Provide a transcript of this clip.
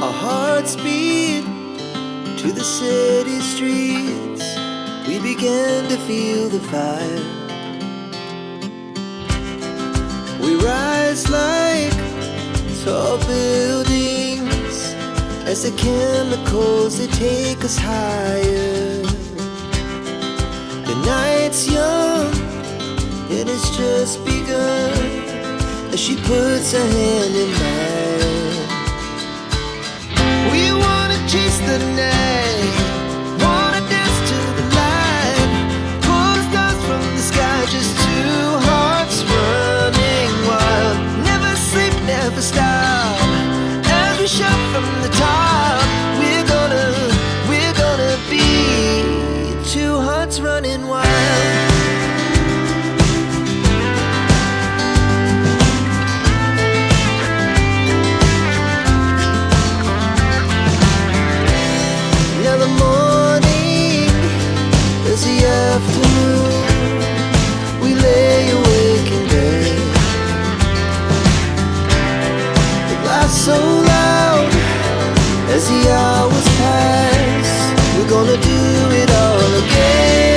Our hearts beat to the city streets. We began to feel the fire. We rise like tall buildings as the chemicals, they take us higher. The night's young, it has just begun, as she puts her hand in mine. We wanna chase the night, wanna dance to the light, pull the stars from the sky, just two hearts running wild. Never sleep, never stop, as we shout from the top. We're gonna be two hearts running wild. Now the morning is the afternoon. We lay awake in bed. The laughs so loud as the hours pass. We're gonna do it all again.